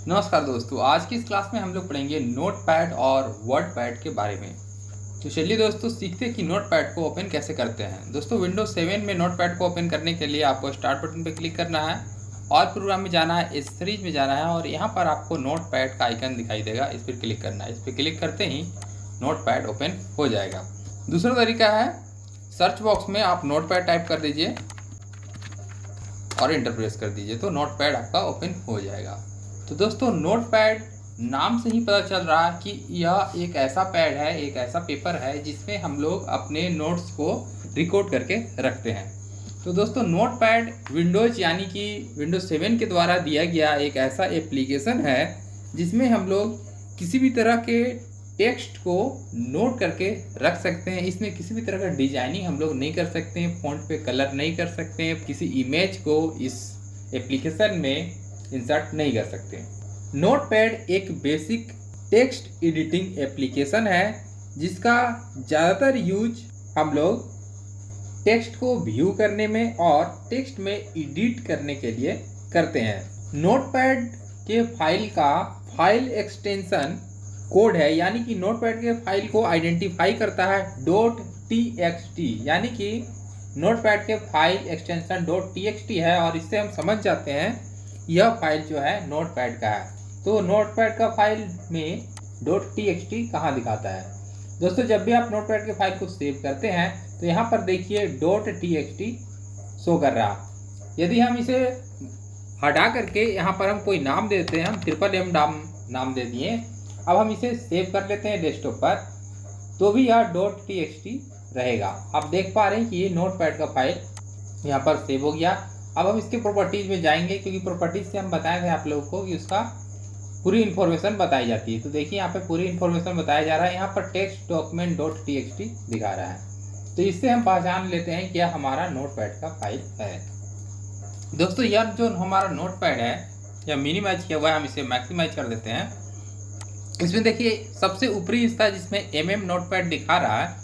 नमस्कार दोस्तों, आज की इस क्लास में हम लोग पढ़ेंगे नोटपैड और वर्डपैड के बारे में। तो चलिए दोस्तों सीखते हैं कि नोटपैड को ओपन कैसे करते हैं। दोस्तों विंडोज 7 में नोटपैड को ओपन करने के लिए आपको स्टार्ट बटन पर क्लिक करना है और प्रोग्राम में जाना है, सीरीज में जाना है और यहाँ पर आपको नोटपैड का आइकन दिखाई देगा, इस पर क्लिक करना है। इस पर क्लिक करते ही नोटपैड ओपन हो जाएगा। दूसरा तरीका है, सर्च बॉक्स में आप नोटपैड टाइप कर दीजिए और इंटर प्रेस कर दीजिए तो नोटपैड आपका ओपन हो जाएगा। तो दोस्तों नोटपैड नाम से ही पता चल रहा है कि यह एक ऐसा पैड है, एक ऐसा पेपर है जिसमें हम लोग अपने नोट्स को रिकॉर्ड करके रखते हैं। तो दोस्तों नोटपैड विंडोज यानी कि विंडोज 7 के द्वारा दिया गया एक ऐसा एप्लीकेशन है जिसमें हम लोग किसी भी तरह के टेक्स्ट को नोट करके रख सकते हैं। इसमें किसी भी तरह का डिजाइनिंग हम लोग नहीं कर सकते हैं, फ़ॉन्ट पे कलर नहीं कर सकते हैं, किसी इमेज को इस एप्लीकेशन में इंसर्ट नहीं कर सकते। नोटपैड एक बेसिक टेक्स्ट एडिटिंग एप्लीकेशन है जिसका ज़्यादातर यूज हम लोग टेक्स्ट को व्यू करने में और टेक्स्ट में एडिट करने के लिए करते हैं। नोटपैड के फाइल का फाइल एक्सटेंशन कोड है, यानी कि नोटपैड के फाइल को आइडेंटिफाई करता है .txt, यानी कि नोटपैड के फाइल एक्सटेंशन .txt है और इससे हम समझ जाते हैं यह फाइल जो है नोटपैड का है। तो नोटपैड का फाइल में .txt कहाँ दिखाता है। दोस्तों जब भी आप नोटपैड के फाइल को सेव करते हैं तो यहाँ पर देखिए .txt शो कर रहा। यदि हम इसे हटा करके यहाँ पर हम कोई नाम देते हैं, हम MM नाम दे दिए, अब हम इसे सेव कर लेते हैं डेस्कटॉप पर तो भी यह .txt रहेगा। आप देख पा रहे हैं कि ये नोटपैड का फाइल यहाँ पर सेव हो गया। अब हम इसके प्रॉपर्टीज़ में जाएंगे क्योंकि प्रॉपर्टीज़ से हम बताए थे आप लोगों को कि उसका पूरी इन्फॉर्मेशन बताई जाती है। तो देखिए यहाँ पे पूरी इन्फॉर्मेशन बताया जा रहा है, यहाँ पर टेक्स्ट डॉक्यूमेंट .txt दिखा रहा है। तो इससे हम पहचान लेते हैं कि यह हमारा नोटपैड का फाइल है। दोस्तों यह जो हमारा नोटपैड है यह मिनिमाइज किया हुआ है, हम इसे मैक्सिमाइज कर देते हैं। इसमें देखिए सबसे ऊपरी हिस्सा जिसमें नोटपैड दिखा रहा है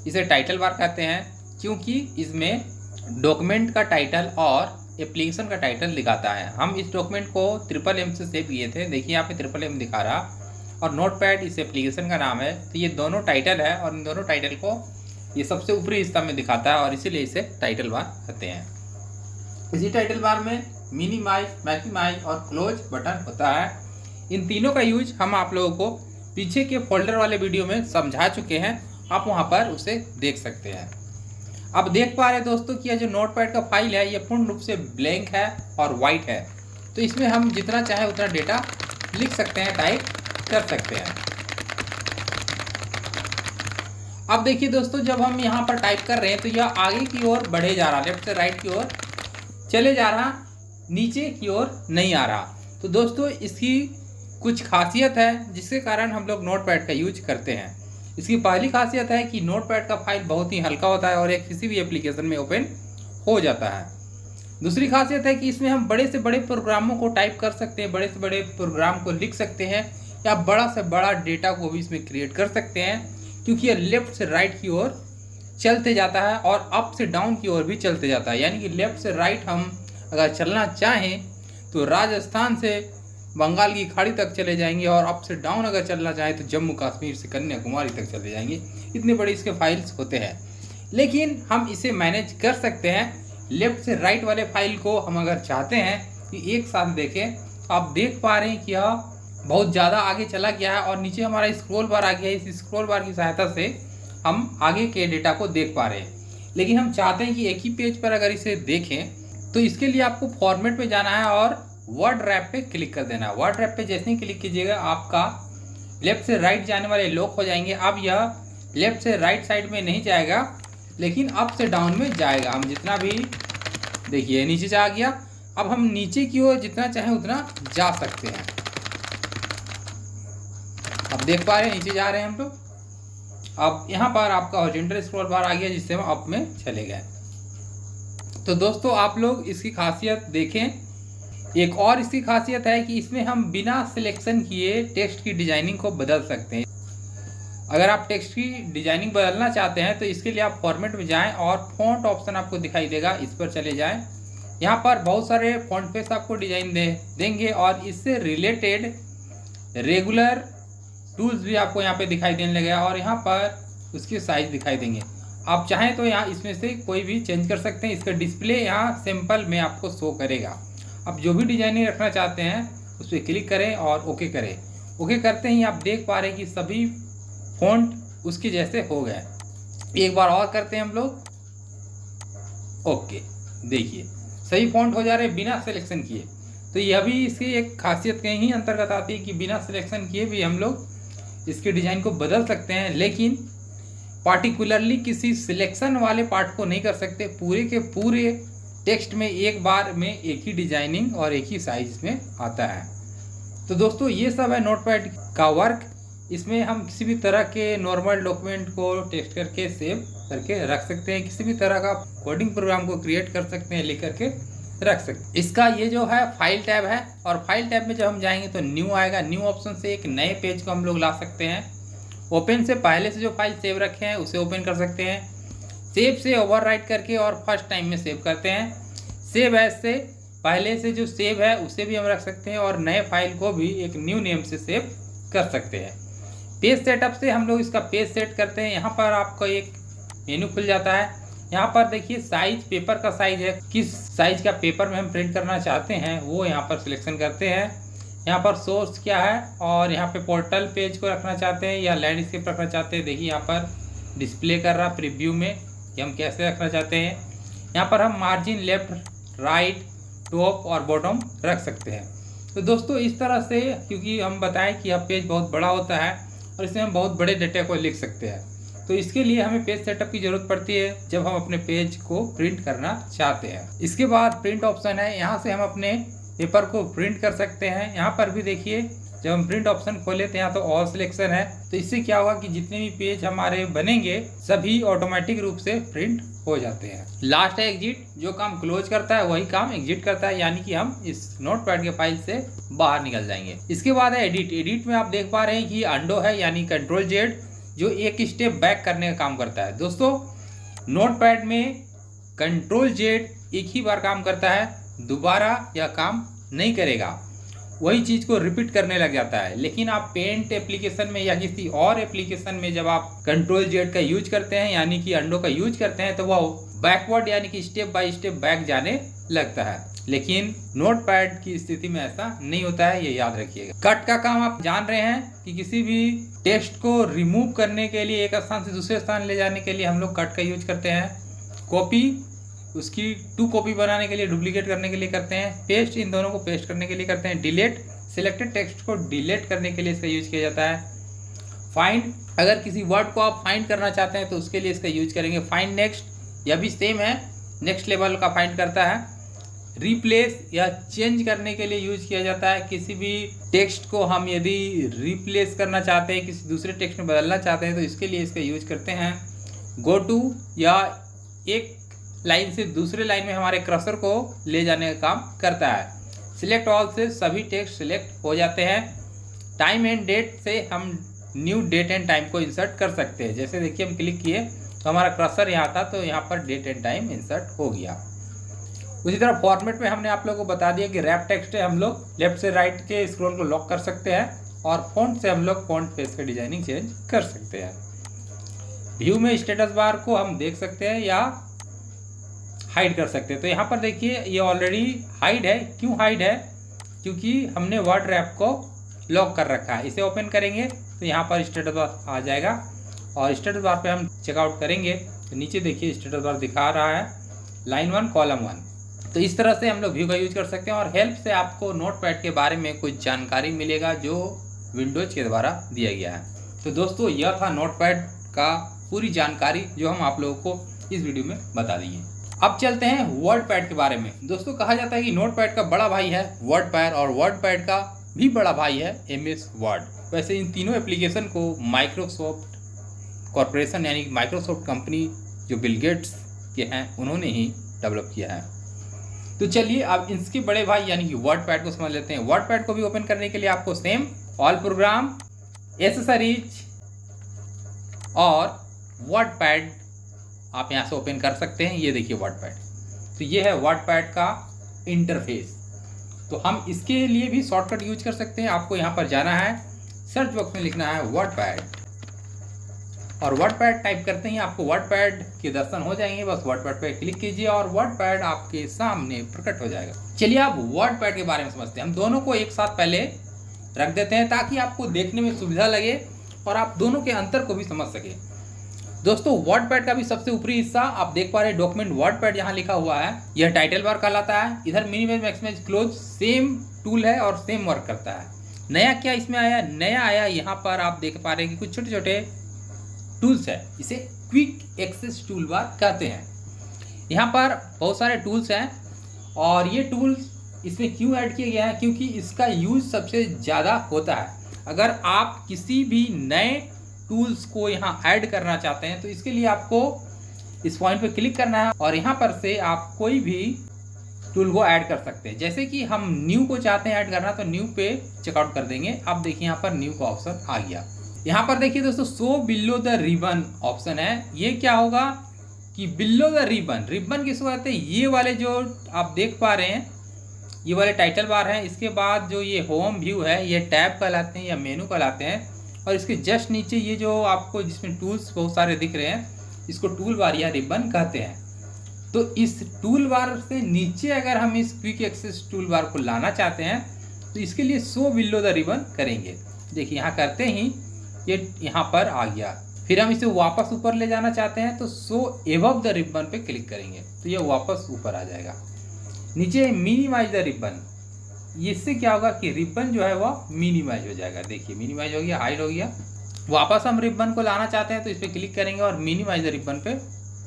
इसे टाइटल बार कहते हैं, क्योंकि इसमें डॉक्यूमेंट का टाइटल और एप्लीकेशन का टाइटल दिखाता है। हम इस डॉक्यूमेंट को MM से सेव किए थे, देखिए यहाँ पे MM दिखा रहा और नोटपैड इस एप्लीकेशन का नाम है। तो ये दोनों टाइटल है और इन दोनों टाइटल को ये सबसे ऊपरी हिस्सा में दिखाता है और इसीलिए इसे टाइटल बार कहते हैं। इसी टाइटल बार में मिनिमाइज, मैक्सिमाइज और क्लोज बटन होता है। इन तीनों का यूज हम आप लोगों को पीछे के फोल्डर वाले वीडियो में समझा चुके हैं, आप वहाँ पर उसे देख सकते हैं। अब देख पा रहे दोस्तों कि यह जो नोटपैड का फाइल है यह पूर्ण रूप से ब्लैंक है और वाइट है। तो इसमें हम जितना चाहे उतना डेटा लिख सकते हैं, टाइप कर सकते हैं। अब देखिए दोस्तों जब हम यहाँ पर टाइप कर रहे हैं तो यह आगे की ओर बढ़े जा रहा, लेफ्ट से राइट की ओर चले जा रहा, नीचे की ओर नहीं आ रहा। तो दोस्तों इसकी कुछ खासियत है जिसके कारण हम लोग नोटपैड का यूज करते हैं। इसकी पहली खासियत है कि नोटपैड का फाइल बहुत ही हल्का होता है और एक किसी भी एप्लीकेशन में ओपन हो जाता है। दूसरी खासियत है कि इसमें हम बड़े से बड़े प्रोग्रामों को टाइप कर सकते हैं, बड़े से बड़े प्रोग्राम को लिख सकते हैं या बड़ा से बड़ा डेटा को भी इसमें क्रिएट कर सकते हैं, क्योंकि यह लेफ्ट से राइट की ओर चलते जाता है और अप से डाउन की ओर भी चलते जाता है। यानी कि लेफ्ट से राइट हम अगर चलना चाहें तो राजस्थान से बंगाल की खाड़ी तक चले जाएंगे और अप से डाउन अगर चलना चाहें तो जम्मू कश्मीर से कन्याकुमारी तक चले जाएंगे। इतने बड़े इसके फाइल्स होते हैं, लेकिन हम इसे मैनेज कर सकते हैं। लेफ्ट से राइट वाले फाइल को हम अगर चाहते हैं कि एक साथ देखें, आप देख पा रहे हैं कि यह बहुत ज़्यादा आगे चला गया है और नीचे हमारा स्क्रॉल बार आ गया है। इस स्क्रॉल बार की सहायता से हम आगे के डेटा को देख पा रहे हैं। लेकिन हम चाहते हैं कि एक ही पेज पर अगर इसे देखें तो इसके लिए आपको फॉर्मेट में जाना है और वर्ड रैप पे क्लिक कर देना है। वर्ड रैप पे जैसे ही क्लिक कीजिएगा आपका लेफ्ट से राइट जाने वाले लॉक हो जाएंगे। अब यह लेफ्ट से राइट साइड में नहीं जाएगा लेकिन अप से डाउन में जाएगा। हम जितना भी देखिए नीचे जा गया, अब हम नीचे की ओर जितना चाहें उतना जा सकते हैं। अब देख पा रहे हैं नीचे जा रहे हैं हम लोग। अब यहाँ पर आपका हॉरिजॉन्टल स्क्रॉल बार आ गया जिससे हम अप में चले गए। तो दोस्तों आप लोग इसकी खासियत देखें। एक और इसकी खासियत है कि इसमें हम बिना सिलेक्शन किए टेक्स्ट की डिजाइनिंग को बदल सकते हैं। अगर आप टेक्स्ट की डिजाइनिंग बदलना चाहते हैं तो इसके लिए आप फॉर्मेट में जाएं और फॉन्ट ऑप्शन आपको दिखाई देगा, इस पर चले जाएं। यहाँ पर बहुत सारे फॉन्ट फेस आपको डिजाइन देंगे और इससे रिलेटेड रेगुलर टूल्स भी आपको यहाँ पे दिखाई देने लगेगा और यहाँ पर उसके साइज दिखाई देंगे। आप चाहें तो यहाँ इसमें से कोई भी चेंज कर सकते हैं। इसका डिस्प्ले यहाँ सिंपल में आपको शो करेगा। आप जो भी डिजाइनिंग रखना चाहते हैं उस पर क्लिक करें और ओके करें। ओके करते ही आप देख पा रहे हैं कि सभी फॉन्ट उसके जैसे हो गए। एक बार और करते हैं हम लोग। ओके, देखिए सही फॉन्ट हो जा रहे बिना सिलेक्शन किए। तो यह भी इसकी एक खासियत कहीं ही अंतर्गत आती है कि बिना सिलेक्शन किए भी हम लोग इसके डिज़ाइन को बदल सकते हैं, लेकिन पार्टिकुलरली किसी सिलेक्शन वाले पार्ट को नहीं कर सकते। पूरे के पूरे टेक्स्ट में एक बार में एक ही डिजाइनिंग और एक ही साइज में आता है। तो दोस्तों ये सब है नोटपैड का वर्क। इसमें हम किसी भी तरह के नॉर्मल डॉक्यूमेंट को टेक्स्ट करके सेव करके रख सकते हैं। किसी भी तरह का कोडिंग प्रोग्राम को क्रिएट कर सकते हैं, लिख करके रख सकते हैं। इसका ये जो है फाइल टैब है और फाइल टैब में जब हम जाएंगे तो न्यू आएगा। न्यू ऑप्शन से एक नए पेज को हम लोग ला सकते हैं। ओपन से पहले से जो फाइल सेव रखे हैं उसे ओपन कर सकते हैं। सेव से ओवरराइट करके और फर्स्ट टाइम में सेव करते हैं। सेव एज से पहले से जो सेव है उसे भी हम रख सकते हैं और नए फाइल को भी एक न्यू नेम से सेव कर सकते हैं। पेज सेटअप से हम लोग इसका पेज सेट करते हैं। यहाँ पर आपको एक मेनू खुल जाता है। यहाँ पर देखिए साइज, पेपर का साइज है, किस साइज का पेपर में हम प्रिंट करना चाहते हैं वो यहाँ पर सिलेक्शन करते हैं। यहाँ पर सोर्स क्या है और यहाँ पे पोर्टल पेज को रखना चाहते हैं या लैंडस्केप रखना चाहते हैं। देखिए यहाँ पर डिस्प्ले कर रहा प्रीव्यू में कि हम कैसे रखना चाहते हैं। यहाँ पर हम मार्जिन लेफ्ट, राइट, टॉप और बॉटम रख सकते हैं। तो दोस्तों इस तरह से, क्योंकि हम बताएं कि यह पेज बहुत बड़ा होता है और इसमें हम बहुत बड़े डेटा को लिख सकते हैं, तो इसके लिए हमें पेज सेटअप की ज़रूरत पड़ती है जब हम अपने पेज को प्रिंट करना चाहते हैं। इसके बाद प्रिंट ऑप्शन है, यहाँ से हम अपने पेपर को प्रिंट कर सकते हैं। यहाँ पर भी देखिए जब हम प्रिंट ऑप्शन खोले तो यहाँ तो ऑल सिलेक्शन है। तो इससे क्या होगा कि जितने भी पेज हमारे बनेंगे सभी ऑटोमेटिक रूप से प्रिंट हो जाते हैं। लास्ट है एग्जिट, जो काम क्लोज करता है वही काम एग्जिट करता है, यानी कि हम इस नोटपैड के फाइल से बाहर निकल जाएंगे। इसके बाद है एडिट। एडिट में आप देख पा रहे हैं कि अंडो है, यानी कंट्रोल जेड, जो एक स्टेप बैक करने का काम करता है। दोस्तों नोटपैड में कंट्रोल जेड एक ही बार काम करता है, दोबारा यह काम नहीं करेगा, वही चीज़ को रिपीट करने लग जाता है। लेकिन आप पेंट एप्लीकेशन में या किसी और एप्लीकेशन में जब आप कंट्रोल जेड का यूज करते हैं यानी कि अंडो का यूज करते हैं तो वह बैकवर्ड यानी कि स्टेप बाय स्टेप बैक जाने लगता है। लेकिन नोटपैड की स्थिति में ऐसा नहीं होता है, ये याद रखिएगा। कट का काम आप जान रहे हैं कि किसी भी टेक्स्ट को रिमूव करने के लिए, एक स्थान से दूसरे स्थान ले जाने के लिए हम लोग कट का यूज करते हैं। कॉपी, उसकी 2 कॉपी बनाने के लिए, डुप्लीकेट करने के लिए करते हैं। पेस्ट, इन दोनों को पेस्ट करने के लिए करते हैं। डिलीट, सिलेक्टेड टेक्स्ट को डिलीट करने के लिए इसका यूज किया जाता है। फाइंड, अगर किसी वर्ड को आप फाइंड करना चाहते हैं तो उसके लिए इसका यूज करेंगे। फाइंड नेक्स्ट, यह भी सेम है, नेक्स्ट लेवल का फाइंड करता है। रिप्लेस या चेंज करने के लिए यूज किया जाता है। किसी भी टेक्स्ट को हम यदि रिप्लेस करना चाहते हैं, किसी दूसरे टेक्स्ट में बदलना चाहते हैं तो इसके लिए इसका यूज करते हैं। गो टू, या एक लाइन से दूसरे लाइन में हमारे कर्सर को ले जाने का काम करता है। सिलेक्ट ऑल से सभी टेक्स्ट सिलेक्ट हो जाते हैं। टाइम एंड डेट से हम न्यू डेट एंड टाइम को इंसर्ट कर सकते हैं। जैसे देखिए हम क्लिक किए तो हमारा कर्सर यहाँ था, तो यहाँ पर डेट एंड टाइम इंसर्ट हो गया। उसी तरह फॉर्मेट में हमने आप लोगों को बता दिया कि रैप टेक्स्ट है, हम लोग लेफ्ट से राइट के स्क्रॉल को लॉक कर सकते हैं और फॉन्ट से हम लोग फॉन्ट पेज का डिजाइनिंग चेंज कर सकते हैं। व्यू में स्टेटस बार को हम देख सकते हैं या हाइड कर सकते हैं। तो यहाँ पर देखिए ये ऑलरेडी हाइड है। क्यों हाइड है? क्योंकि हमने वर्ड रैप को लॉक कर रखा है। इसे ओपन करेंगे तो यहाँ पर स्टेटस बार आ जाएगा और स्टेटस बार पे हम चेकआउट करेंगे तो नीचे देखिए स्टेटस बार दिखा रहा है लाइन 1 कॉलम 1। तो इस तरह से हम लोग व्यू का यूज कर सकते हैं और हेल्प से आपको नोटपैड के बारे में कुछ जानकारी मिलेगा जो विंडोज के द्वारा दिया गया है। तो दोस्तों यह था नोटपैड का पूरी जानकारी जो हम आप लोगों को इस वीडियो में बता दिए। अब चलते हैं वर्डपैड के बारे में। दोस्तों कहा जाता है कि नोटपैड का बड़ा भाई है वर्डपैड और वर्डपैड का भी बड़ा भाई है MS वर्ड। वैसे इन तीनों एप्लीकेशन को माइक्रोसॉफ्ट कॉरपोरेशन यानी माइक्रोसॉफ्ट कंपनी जो बिल गेट्स के हैं उन्होंने ही डेवलप किया है। तो चलिए अब इसके बड़े भाई यानी कि वर्डपैड को समझ लेते हैं। वर्डपैड को भी ओपन करने के लिए आपको सेम ऑल प्रोग्राम, एसेसरीज और वर्डपैड आप यहाँ से ओपन कर सकते हैं। ये देखिए वर्डपैड, तो ये है वर्डपैड का इंटरफेस। तो हम इसके लिए भी शॉर्टकट यूज कर सकते हैं। आपको यहाँ पर जाना है, सर्च बॉक्स में लिखना है वर्डपैड, और वर्डपैड टाइप करते ही आपको वर्डपैड के दर्शन हो जाएंगे। बस वर्डपैड पे क्लिक कीजिए और वर्डपैड आपके सामने प्रकट हो जाएगा। चलिए आप वर्डपैड के बारे में समझते हैं। हम दोनों को एक साथ पहले रख देते हैं ताकि आपको देखने में सुविधा लगे और आप दोनों के अंतर को भी समझ सके। दोस्तों वर्डपैड का भी सबसे ऊपरी हिस्सा आप देख पा रहे हैं, डॉक्यूमेंट वर्डपैड यहाँ लिखा हुआ है, यह टाइटल बार कहलाता है। इधर minimize maximize close same tool है और सेम वर्क करता है। नया क्या इसमें आया, नया आया यहाँ पर आप देख पा रहे हैं कि कुछ छोटे छोटे टूल्स है, इसे क्विक एक्सेस टूल बार कहते हैं। यहाँ पर बहुत सारे टूल्स हैं और ये टूल्स इसमें क्यों ऐड किया गया है, क्योंकि इसका यूज सबसे ज़्यादा होता है। अगर आप किसी भी नए टूल्स को यहाँ ऐड करना चाहते हैं तो इसके लिए आपको इस पॉइंट पे क्लिक करना है और यहाँ पर से आप कोई भी टूल को ऐड कर सकते हैं। जैसे कि हम न्यू को चाहते हैं ऐड करना, तो न्यू पे चेकआउट कर देंगे। अब देखिए यहाँ पर न्यू का ऑप्शन आ गया। यहाँ पर देखिए दोस्तों show below the ribbon option है। ये क्या होगा कि बिलो द रिबन, रिबन किसको कहते हैं, ये वाले जो आप देख पा रहे हैं ये वाले टाइटल बार हैं। इसके बाद जो ये होम व्यू है ये टैब कहलाते हैं या मेनू कहलाते हैं, और इसके जस्ट नीचे ये जो आपको जिसमें टूल्स बहुत सारे दिख रहे हैं इसको टूल बार या रिबन कहते हैं। तो इस टूल बार से नीचे अगर हम इस क्विक एक्सेस टूल बार को लाना चाहते हैं तो इसके लिए शो बिलो द रिबन करेंगे। देखिए यहाँ करते ही ये यहाँ पर आ गया। फिर हम इसे वापस ऊपर ले जाना चाहते हैं तो शो एबव द रिबन पे क्लिक करेंगे तो ये वापस ऊपर आ जाएगा। नीचे मिनिमाइज द रिबन, इससे क्या होगा कि रिबन जो है वह मिनिमाइज हो जाएगा। देखिए मिनिमाइज हो गया, हाइड हो गया। वापस हम रिबन को लाना चाहते हैं तो इस पर क्लिक करेंगे और मिनिमाइज द रिबन पे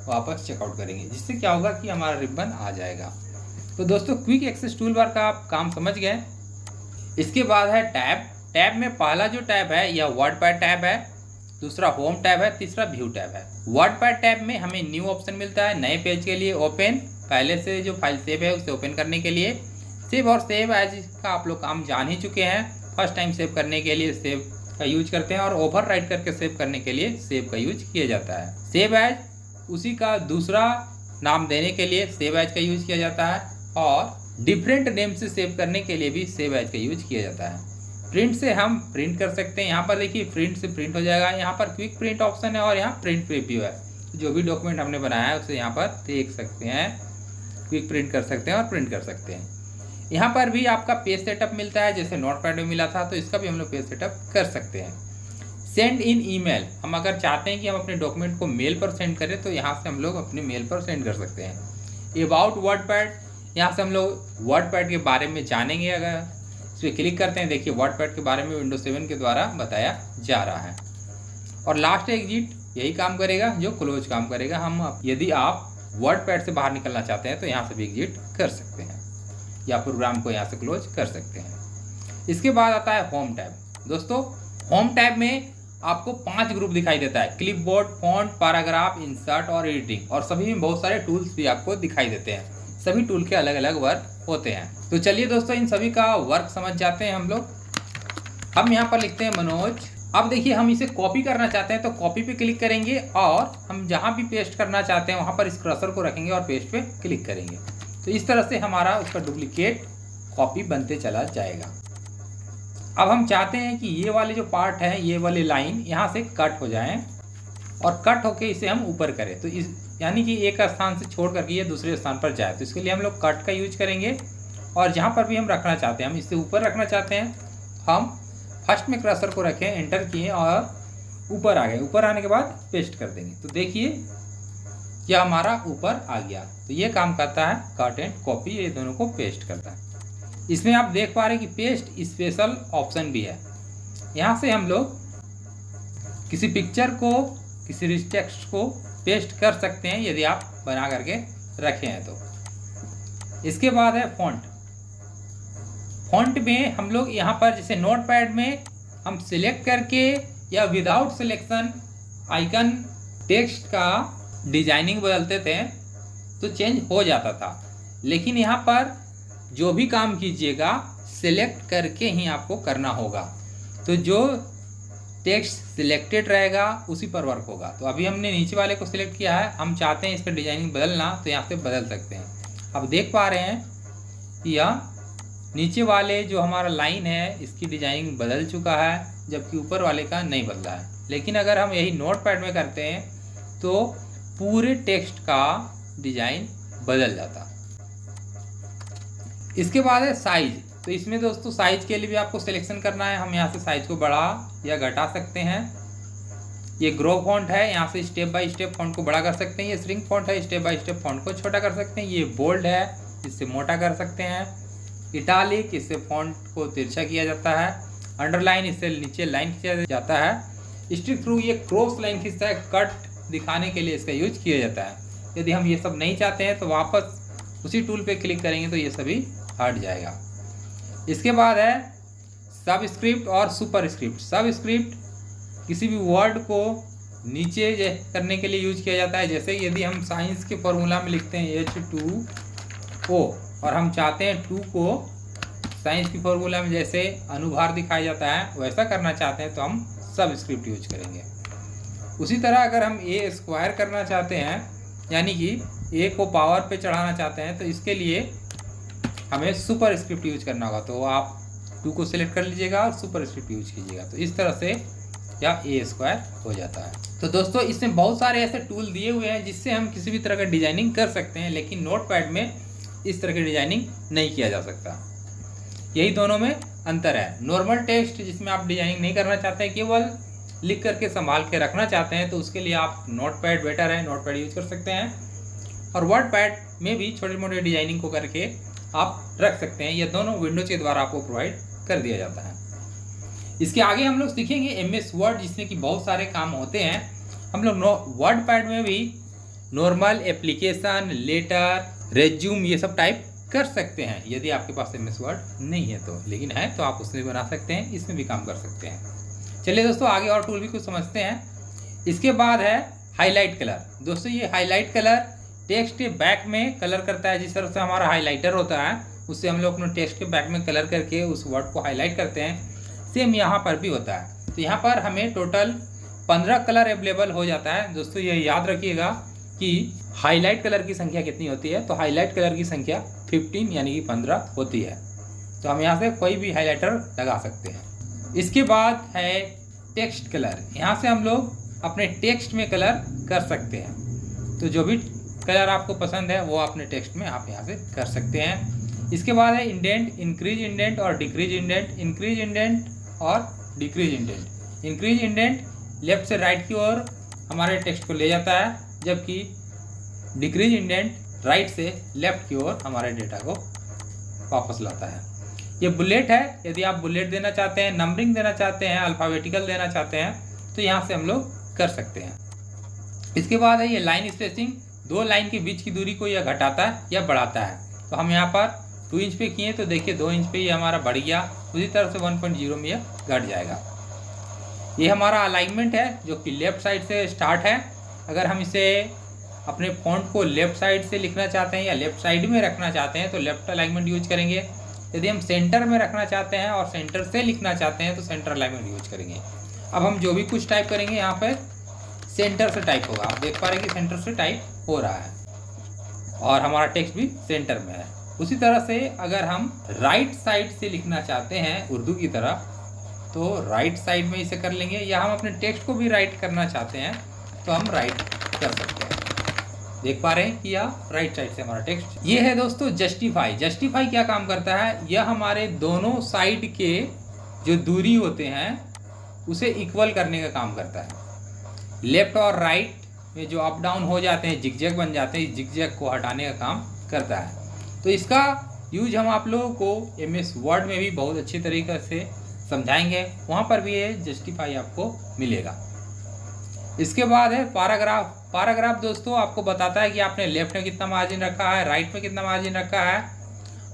वापस चेकआउट करेंगे, जिससे क्या होगा कि हमारा रिबन आ जाएगा। तो दोस्तों क्विक एक्सेस टूल बार का आप काम समझ गए। इसके बाद है टैब। टैब में पहला जो टैब है यह वर्डपैड टैब है, दूसरा होम टैब है, तीसरा व्यू टैब है। वर्डपैड टैब में हमें न्यू ऑप्शन मिलता है, नए पेज के लिए ओपन, पहले से जो फाइल सेव है उसे ओपन करने के लिए। सेव और सेव एज का आप लोग काम जान ही चुके हैं। फर्स्ट टाइम सेव करने के लिए सेव का यूज करते हैं और ओवर राइट करके सेव करने के लिए सेव का यूज किया जाता है। सेव एज उसी का दूसरा नाम देने के लिए सेव एज का यूज किया जाता है, और डिफरेंट नेम से सेव करने के लिए भी सेव एज का यूज किया जाता है। प्रिंट से हम प्रिंट कर सकते हैं। यहाँ पर देखिए प्रिंट से प्रिंट हो जाएगा। यहाँ पर क्विक प्रिंट ऑप्शन है और यहाँ प्रिंट प्रीव्यू है। जो भी डॉक्यूमेंट हमने बनाया है उसे यहाँ पर देख सकते हैं, क्विक प्रिंट कर सकते हैं और प्रिंट कर सकते हैं। यहाँ पर भी आपका पेज सेटअप मिलता है, जैसे नोटपैड में मिला था, तो इसका भी हम लोग पेज सेटअप कर सकते हैं। सेंड इन ईमेल, हम अगर चाहते हैं कि हम अपने डॉक्यूमेंट को मेल पर सेंड करें तो यहाँ से हम लोग अपने मेल पर सेंड कर सकते हैं। अबाउट वर्डपैड, यहाँ से हम लोग वर्डपैड के बारे में जानेंगे। अगर इस पर क्लिक करते हैं, देखिए वर्डपैड के बारे में विंडोज 7 के द्वारा बताया जा रहा है। और लास्ट एग्जिट यही काम करेगा जो क्लोज काम करेगा। हम यदि आप वर्डपैड से बाहर निकलना चाहते हैं तो यहाँ से भी एग्जिट कर सकते हैं या प्रोग्राम को यहाँ से क्लोज कर सकते हैं। इसके बाद आता है होम टैब। दोस्तों होम टैब में आपको 5 ग्रुप दिखाई देता है, क्लिपबोर्ड, फॉन्ट, पैराग्राफ, इंसर्ट और एडिटिंग, और सभी में बहुत सारे टूल्स भी आपको दिखाई देते हैं। सभी टूल के अलग अलग वर्क होते हैं। तो चलिए दोस्तों इन सभी का वर्क समझ जाते हैं हम लोग। हम यहाँ पर लिखते हैं मनोज। अब देखिए हम इसे कॉपी करना चाहते हैं तो कॉपी पे क्लिक करेंगे और हम जहाँ भी पेस्ट करना चाहते हैं वहाँ पर इस कर्सर को रखेंगे और पेस्ट पे क्लिक करेंगे। तो इस तरह से हमारा उसका डुप्लीकेट कॉपी बनते चला जाएगा। अब हम चाहते हैं कि ये वाले जो पार्ट है, ये वाले लाइन यहाँ से कट हो जाएं और कट होके इसे हम ऊपर करें। तो इस यानी कि एक स्थान से छोड़ करके ये दूसरे स्थान पर जाए, तो इसके लिए हम लोग कट का यूज करेंगे। और जहाँ पर भी हम रखना चाहते हैं, हम इससे ऊपर रखना चाहते हैं, हम फर्स्ट में कर्सर को रखें, एंटर किए और ऊपर आ गए। ऊपर आने के बाद पेस्ट कर देंगे। तो देखिए यह हमारा ऊपर आ गया। तो ये काम करता है कट एंड कॉपी, ये दोनों को पेस्ट करता है। इसमें आप देख पा रहे हैं कि पेस्ट स्पेशल ऑप्शन भी है। यहाँ से हम लोग किसी पिक्चर को, किसी टेक्स्ट को पेस्ट कर सकते हैं यदि आप बना करके रखे हैं तो। इसके बाद है फॉन्ट। फॉन्ट में हम लोग यहाँ पर जैसे नोटपैड में हम सिलेक्ट करके या विदाउट सिलेक्शन आइकन टेक्स्ट का डिजाइनिंग बदलते थे तो चेंज हो जाता था, लेकिन यहाँ पर जो भी काम कीजिएगा सिलेक्ट करके ही आपको करना होगा। तो जो टेक्स्ट सिलेक्टेड रहेगा उसी पर वर्क होगा। तो अभी हमने नीचे वाले को सिलेक्ट किया है, हम चाहते हैं इस पर डिजाइनिंग बदलना तो यहाँ से बदल सकते हैं। अब देख पा रहे हैं कि यह नीचे वाले जो हमारा लाइन है इसकी डिजाइनिंग बदल चुका है, जबकि ऊपर वाले का नहीं बदला है। लेकिन अगर हम यही नोटपैड में करते हैं तो पूरे टेक्स्ट का डिजाइन बदल जाता। इसके बाद है साइज। तो इसमें दोस्तों साइज के लिए भी आपको सिलेक्शन करना है। हम यहाँ से साइज को बढ़ा या घटा सकते हैं। ये ग्रो फॉन्ट है, यहाँ से स्टेप बाय स्टेप फॉन्ट को बड़ा कर सकते हैं। ये श्रिंक फॉन्ट है, स्टेप बाय स्टेप फॉन्ट को छोटा कर सकते हैं। ये बोल्ड है, इससे मोटा कर सकते हैं। इटालिक, इससे फॉन्ट को तिरछा किया जाता है। अंडरलाइन, इससे नीचे लाइन खींचा जाता है। स्ट्रिक थ्रू, ये क्रॉस लाइन खींचता है, कट दिखाने के लिए इसका यूज किया जाता है। यदि हम ये सब नहीं चाहते हैं तो वापस उसी टूल पे क्लिक करेंगे तो ये सभी हट जाएगा। इसके बाद है सबस्क्रिप्ट और सुपरस्क्रिप्ट। सबस्क्रिप्ट किसी भी वर्ड को नीचे करने के लिए यूज किया जाता है। जैसे यदि हम साइंस के फॉर्मूला में लिखते हैं H2O और हम चाहते हैं 2 को साइंस की फॉर्मूला में जैसे अनुभार दिखाया जाता है वैसा करना चाहते हैं तो हम सबस्क्रिप्ट यूज करेंगे। उसी तरह अगर हम a स्क्वायर करना चाहते हैं, यानी कि a को पावर पे चढ़ाना चाहते हैं, तो इसके लिए हमें सुपरस्क्रिप्ट यूज करना होगा। तो आप 2 को सिलेक्ट कर लीजिएगा और सुपरस्क्रिप्ट यूज कीजिएगा, तो इस तरह से यह a स्क्वायर हो जाता है। तो दोस्तों इसमें बहुत सारे ऐसे टूल दिए हुए हैं जिससे हम किसी भी तरह का डिजाइनिंग कर सकते हैं, लेकिन नोटपैड में इस तरह की डिजाइनिंग नहीं किया जा सकता। यही दोनों में अंतर है। नॉर्मल टेक्स्ट जिसमें आप डिजाइनिंग नहीं करना चाहते हैं, केवल लिख करके संभाल के रखना चाहते हैं, तो उसके लिए आप नोटपैड बेटर है, नोटपैड यूज कर सकते हैं। और वर्डपैड में भी छोटे मोटे डिजाइनिंग को करके आप रख सकते हैं। ये दोनों विंडोज के द्वारा आपको प्रोवाइड कर दिया जाता है। इसके आगे हम लोग सीखेंगे MS वर्ड, जिसमें कि बहुत सारे काम होते हैं। हम लोग वर्डपैड में भी नॉर्मल, एप्लीकेशन, लेटर, रेज्यूम ये सब टाइप कर सकते हैं यदि आपके पास MS वर्ड नहीं है तो, लेकिन है तो आप उसमें भी बना सकते हैं, इसमें भी काम कर सकते हैं। चलिए दोस्तों आगे और टूल भी कुछ समझते हैं। इसके बाद है हाईलाइट कलर। दोस्तों ये हाईलाइट कलर टेक्स्ट के बैक में कलर करता है। जिस तरह से हमारा हाईलाइटर होता है उससे हम लोग अपने टेक्स्ट के बैक में कलर करके उस वर्ड को हाईलाइट करते हैं, सेम यहाँ पर भी होता है। तो यहाँ पर हमें टोटल 15 कलर अवेलेबल हो जाता है। दोस्तों ये याद रखिएगा कि हाईलाइट कलर की संख्या कितनी होती है, तो हाईलाइट कलर की संख्या 15 यानी कि 15 होती है। तो हम यहाँ से कोई भी हाईलाइटर लगा सकते हैं। इसके बाद है टेक्स्ट कलर। यहाँ से हम लोग अपने टेक्स्ट में कलर कर सकते हैं। तो जो भी कलर आपको पसंद है वो अपने टेक्स्ट में आप यहाँ से कर सकते हैं। इसके बाद है इंडेंट, इंक्रीज इंडेंट और डिक्रीज इंडेंट। इंक्रीज इंडेंट और decrease indent. Increase indent left से राइट की ओर हमारे टेक्स्ट को ले जाता है, जबकि डिक्रीज इंडेंट राइट से लेफ्ट की ओर हमारे डेटा को वापस लाता है। ये बुलेट है, यदि आप बुलेट देना चाहते हैं, नंबरिंग देना चाहते हैं, अल्फ़ाबेटिकल देना चाहते हैं तो यहाँ से हम लोग कर सकते हैं। इसके बाद है ये लाइन स्पेसिंग। 2 लाइन के बीच की दूरी को यह घटाता है या बढ़ाता है। तो हम यहाँ पर 2 इंच पे किए तो देखिए 2 इंच पे ये हमारा बढ़ गया, उसी तरह से 1.0 में यह घट जाएगा। ये हमारा अलाइनमेंट है जो कि लेफ्ट साइड से स्टार्ट है। अगर हम इसे अपने फॉन्ट को लेफ्ट साइड से लिखना चाहते हैं या लेफ्ट साइड में रखना चाहते हैं तो लेफ्ट अलाइनमेंट यूज करेंगे। यदि हम सेंटर में रखना चाहते हैं और सेंटर से लिखना चाहते हैं तो सेंटर अलाइनमेंट यूज करेंगे। अब हम जो भी कुछ टाइप करेंगे यहाँ पर सेंटर से टाइप होगा। आप देख पा रहे हैं कि सेंटर से टाइप हो रहा है और हमारा टेक्स्ट भी सेंटर में है। उसी तरह से अगर हम राइट साइड से लिखना चाहते हैं उर्दू की तरह तो राइट साइड में इसे कर लेंगे, या हम अपने टेक्स्ट को भी राइट करना चाहते हैं तो हम राइट कर सकते हैं। देख पा रहे हैं कि यह राइट साइड से हमारा टेक्स्ट। ये है दोस्तों जस्टिफाई। जस्टिफाई क्या काम करता है, यह हमारे दोनों साइड के जो दूरी होते हैं उसे इक्वल करने का काम करता है। लेफ्ट और राइट में जो अप डाउन हो जाते हैं, जिगजैग बन जाते हैं, जिगजैग को हटाने का काम करता है। तो इसका यूज हम आप लोगों को MS वर्ड में भी बहुत अच्छी तरीके से समझाएंगे, वहाँ पर भी ये जस्टिफाई आपको मिलेगा। इसके बाद है पैराग्राफ। पैराग्राफ दोस्तों आपको बताता है कि आपने लेफ्ट में कितना मार्जिन रखा है, राइट में कितना मार्जिन रखा है,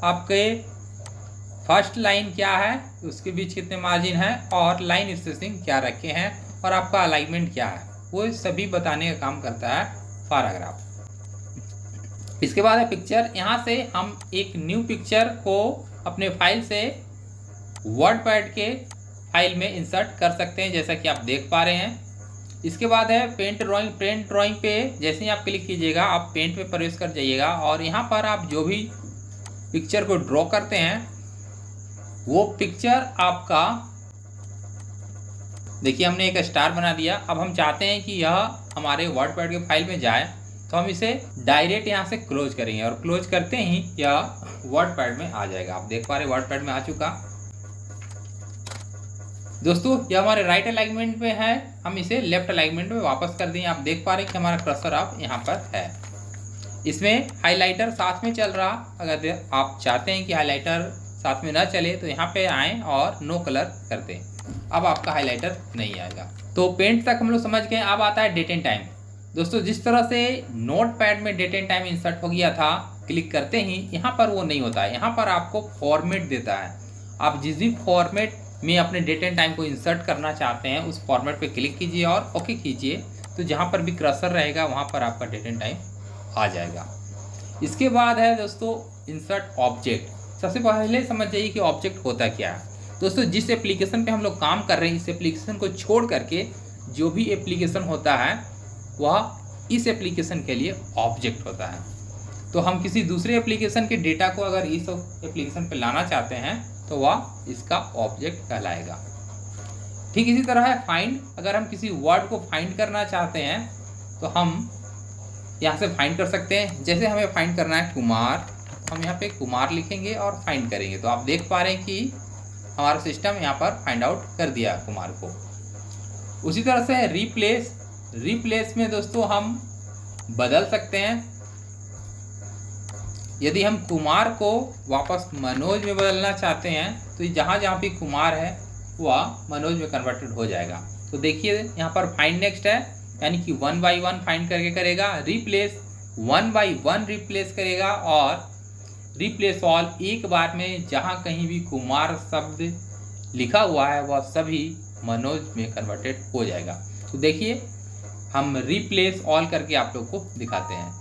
आपके फर्स्ट लाइन क्या है, उसके बीच कितने मार्जिन है और लाइन स्पेसिंग क्या रखे हैं और आपका अलाइनमेंट क्या है, वो सभी बताने का काम करता है पैराग्राफ। इसके बाद है पिक्चर। यहाँ से हम एक न्यू पिक्चर को अपने फाइल से वर्डपैड के फाइल में इंसर्ट कर सकते हैं, जैसा कि आप देख पा रहे हैं। इसके बाद है पेंट ड्राइंग। पेंट ड्राइंग पे जैसे ही आप क्लिक कीजिएगा आप पेंट में प्रवेश कर जाइएगा और यहाँ पर आप जो भी पिक्चर को ड्रॉ करते हैं, वो पिक्चर आपका देखिए हमने एक स्टार बना दिया। अब हम चाहते हैं कि यह हमारे वर्डपैड के फाइल में जाए, तो हम इसे डायरेक्ट यहाँ से क्लोज करेंगे और क्लोज करते ही यह वर्डपैड में आ जाएगा। आप देख पा रहे वर्डपैड में आ चुका। दोस्तों यह हमारे राइट अलाइनमेंट में है, हम इसे लेफ्ट अलाइनमेंट में वापस कर दें। आप देख पा रहे हैं कि हमारा कर्सर अब यहाँ पर है। इसमें हाइलाइटर साथ में चल रहा। अगर आप चाहते हैं कि हाइलाइटर साथ में ना चले तो यहाँ पे आएँ और नो कलर कर दें। अब आपका हाइलाइटर नहीं आएगा। तो पेंट तक हम लोग समझ गए। अब आता है डेट एंड टाइम। दोस्तों जिस तरह से नोटपैड में डेट एंड टाइम इंसर्ट हो गया था, क्लिक करते ही यहाँ पर वो नहीं होता है। यहाँ पर आपको फॉर्मेट देता है। आप जिस भी फॉर्मेट में अपने डेट एंड टाइम को इंसर्ट करना चाहते हैं उस फॉर्मेट पे क्लिक कीजिए और ओके कीजिए, तो जहाँ पर भी कर्सर रहेगा वहाँ पर आपका डेट एंड टाइम आ जाएगा। इसके बाद है दोस्तों इंसर्ट ऑब्जेक्ट। सबसे पहले समझ जाइए कि ऑब्जेक्ट होता क्या है। दोस्तों जिस एप्लीकेशन पे हम लोग काम कर रहे हैं, इस एप्लीकेशन को छोड़ करके जो भी एप्लीकेशन होता है वह इस एप्लीकेशन के लिए ऑब्जेक्ट होता है। तो हम किसी दूसरे एप्लीकेशन के डेटा को अगर इस एप्लीकेशन पे लाना चाहते हैं तो वह इसका ऑब्जेक्ट कहलाएगा। ठीक इसी तरह है फाइंड। अगर हम किसी वर्ड को फाइंड करना चाहते हैं तो हम यहाँ से फाइंड कर सकते हैं। जैसे हमें फाइंड करना है कुमार, हम यहाँ पे कुमार लिखेंगे और फाइंड करेंगे। तो आप देख पा रहे हैं कि हमारा सिस्टम यहाँ पर फाइंड आउट कर दिया कुमार को। उसी तरह से रिप्लेस। रिप्लेस में दोस्तों हम बदल सकते हैं। यदि हम कुमार को वापस मनोज में बदलना चाहते हैं तो जहाँ जहाँ भी कुमार है वह मनोज में कन्वर्टेड हो जाएगा। तो देखिए यहाँ पर फाइंड नेक्स्ट है, यानी कि 1 by 1 फाइंड करके करेगा। रिप्लेस 1 by 1 रिप्लेस करेगा और रिप्लेस ऑल एक बार में जहाँ कहीं भी कुमार शब्द लिखा हुआ है वह सभी मनोज में कन्वर्टेड हो जाएगा। तो देखिए हम रिप्लेस ऑल करके आप लोग को दिखाते हैं।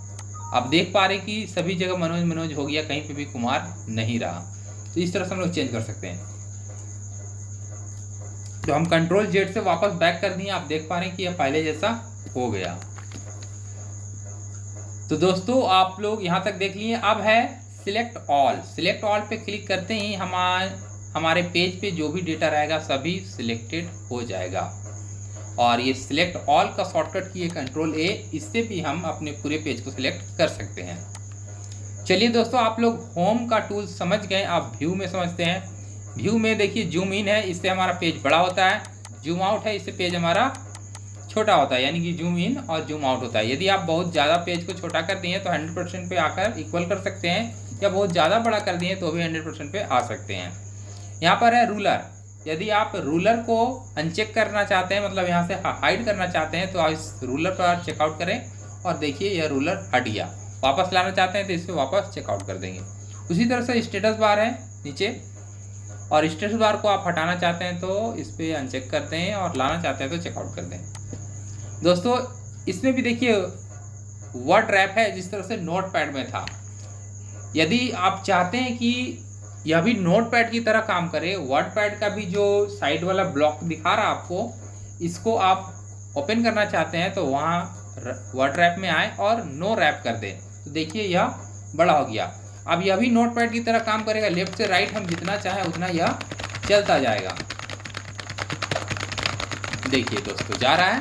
आप देख पा रहे कि सभी जगह मनोज मनोज हो गया, कहीं पे भी कुमार नहीं रहा। तो इस तरह से हम लोग चेंज कर सकते हैं। तो हम कंट्रोल जेड से वापस बैक कर दिए। आप देख पा रहे हैं कि यह पहले जैसा हो गया। तो दोस्तों आप लोग यहाँ तक देख लिए। अब है सिलेक्ट ऑल। सिलेक्ट ऑल पे क्लिक करते ही हमारे पेज पे जो भी डेटा रहेगा सभी सिलेक्टेड हो जाएगा। और ये सिलेक्ट ऑल का शॉर्टकट की है कंट्रोल ए, इससे भी हम अपने पूरे पेज को सिलेक्ट कर सकते हैं। चलिए दोस्तों आप लोग होम का टूल समझ गए, आप व्यू में समझते हैं। व्यू में देखिए जूम इन है, इससे हमारा पेज बड़ा होता है। जूम आउट है, इससे पेज हमारा छोटा होता है, यानी कि जूम इन और जूम आउट होता है। यदि आप बहुत ज़्यादा पेज को छोटा कर दिए तो 100% पे आकर इक्वल कर सकते हैं, या बहुत ज़्यादा बड़ा कर दिए तो भी 100% पे आ सकते हैं। यहाँ पर है रूलर। यदि आप रूलर को अनचेक करना चाहते हैं, मतलब यहाँ से हाइड करना चाहते हैं, तो आप इस रूलर पर चेकआउट करें और देखिए यह रूलर हट गया। वापस लाना चाहते हैं तो इसको वापस चेकआउट कर देंगे। उसी तरह से स्टेटस बार है नीचे, और स्टेटस बार को आप हटाना चाहते हैं तो इस पर अनचेक करते हैं और लाना चाहते हैं तो चेकआउट कर दें। दोस्तों इसमें भी देखिए वर्ड रैप है, जिस तरह से नोटपैड में था। यदि आप चाहते हैं कि यह भी नोटपैड की तरह काम करे, वर्डपैड का भी जो साइड वाला ब्लॉक दिखा रहा आपको, इसको आप ओपन करना चाहते हैं तो वहाँ वर्ड रैप में आए और नो रैप कर दें। तो देखिए यह बड़ा हो गया। अब यह भी नोटपैड की तरह काम करेगा। लेफ्ट से राइट हम जितना चाहें उतना यह चलता जाएगा। देखिए दोस्तों जा रहा है,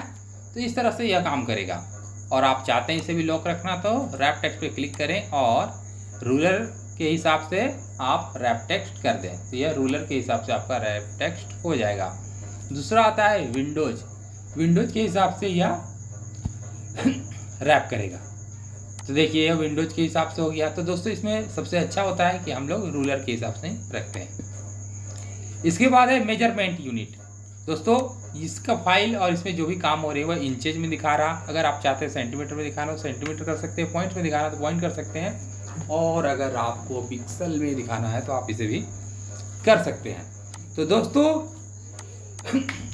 तो इस तरह से यह काम करेगा। और आप चाहते हैं इसे भी लॉक रखना तो रैप टेक्स्ट पे क्लिक करें और रूलर के हिसाब से आप रैप टेक्स्ट कर दें, तो यह रूलर के हिसाब से आपका रैप टेक्स्ट हो जाएगा। दूसरा आता है विंडोज। विंडोज के हिसाब से यह रैप करेगा। तो देखिए यह विंडोज के हिसाब से हो गया। तो दोस्तों इसमें सबसे अच्छा होता है कि हम लोग रूलर के हिसाब से रखते हैं। इसके बाद है मेजरमेंट यूनिट। दोस्तों इसका फाइल और इसमें जो भी काम हो रही है वह इंचेज में दिखा रहा। अगर आप चाहते हैं सेंटीमीटर में दिखाना तो सेंटीमीटर कर सकते हैं, पॉइंट में दिखाना तो पॉइंट कर सकते हैं, और अगर आपको पिक्सल में दिखाना है तो आप इसे भी कर सकते हैं। तो दोस्तों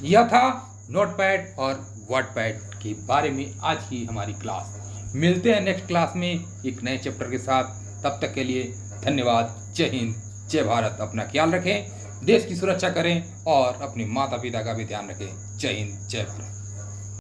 यह था नोटपैड और वर्डपैड के बारे में आज की हमारी क्लास। मिलते हैं नेक्स्ट क्लास में एक नए चैप्टर के साथ। तब तक के लिए धन्यवाद। जय हिंद, जय भारत। अपना ख्याल रखें, देश की सुरक्षा करें और अपने माता पिता का भी ध्यान रखें। जय हिंद, जय भारत।